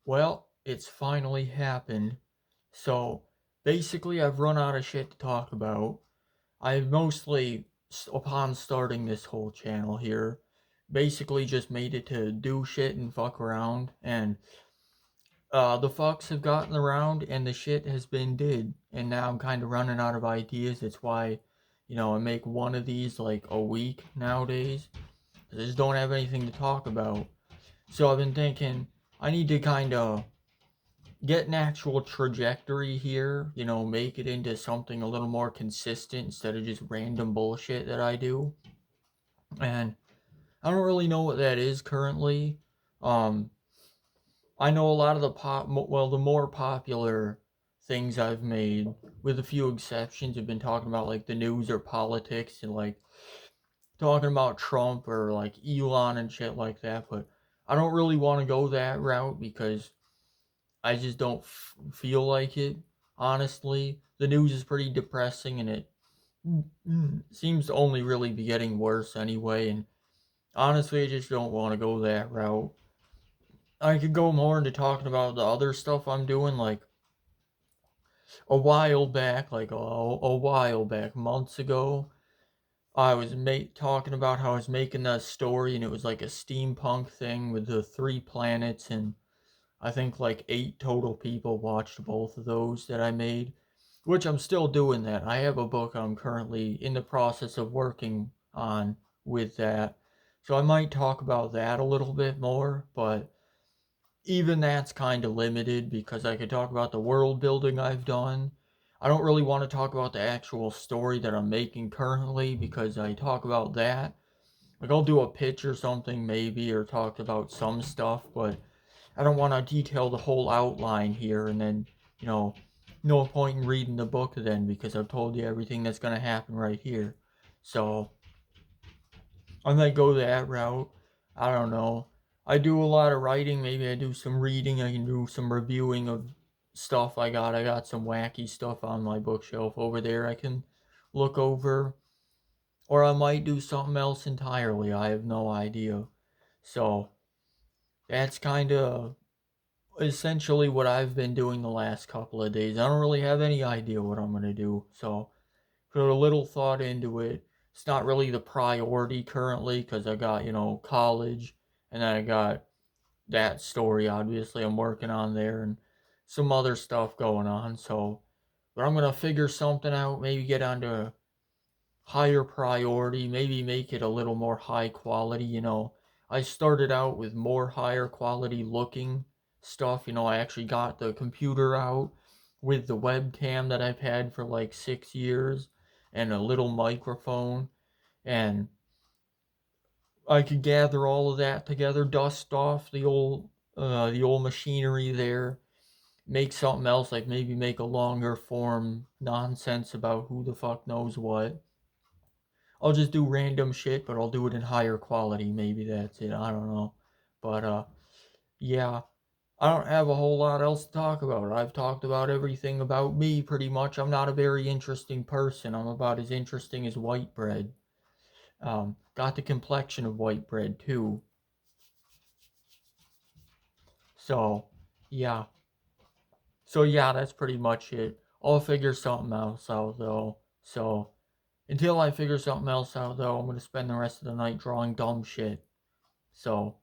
Well, it's finally happened. So basically, I've run out of shit to talk about. I mostly, upon starting this whole channel here, basically just made it to do shit and fuck around. And the fucks have gotten around and the shit has been did. And now I'm kind of running out of ideas. It's why, I make one of these like a week nowadays. I just don't have anything to talk about. So I've been thinking I need to kind of get an actual trajectory here, make it into something a little more consistent instead of just random bullshit that I do. And I don't really know what that is currently. Um, I know a lot of the more popular things I've made, with a few exceptions, have been talking about like the news or politics and like talking about Trump or like Elon and shit like that. But I don't really want to go that route because I just don't feel like it. Honestly, the news is pretty depressing, and it seems to only really be getting worse anyway. And honestly, I just don't want to go that route. I could go more into talking about the other stuff I'm doing, like a while back, months ago. I was talking about how I was making that story, and it was like a steampunk thing with the three planets, and I think like 8 total people watched both of those that I made, which I'm still doing that. I have a book I'm currently in the process of working on with that. So I might talk about that a little bit more, but even that's kind of limited because I could talk about the world building I've done. I don't really want to talk about the actual story that I'm making currently because I talk about that. Like I'll do a pitch or something maybe or talk about some stuff, but I don't want to detail the whole outline here and then, you know, no point in reading the book then because I've told you everything that's going to happen right here. So I might go that route. I don't know. I do a lot of writing. Maybe I do some reading. I can do some reviewing of stuff I got. I got some wacky stuff on my bookshelf over there I can look over. Or I might do something else entirely. I have no idea. So that's kind of essentially what I've been doing the last couple of days. I don't really have any idea what I'm gonna do, so put a little thought into it. It's not really the priority currently because I got, college, and then I got that story obviously I'm working on there and some other stuff going on, so but I'm gonna figure something out, maybe get onto higher priority, maybe make it a little more high quality, I started out with more higher quality looking stuff, I actually got the computer out with the webcam that I've had for like 6 years and a little microphone, and I could gather all of that together, dust off the old machinery there, make something else, like maybe make a longer form nonsense about who the fuck knows what. I'll just do random shit, but I'll do it in higher quality. Maybe that's it. I don't know. But yeah, I don't have a whole lot else to talk about. I've talked about everything about me pretty much. I'm not a very interesting person. I'm about as interesting as white bread. Got the complexion of white bread too. So yeah. So yeah, that's pretty much it. I'll figure something else out though. So until I figure something else out though, I'm gonna spend the rest of the night drawing dumb shit. So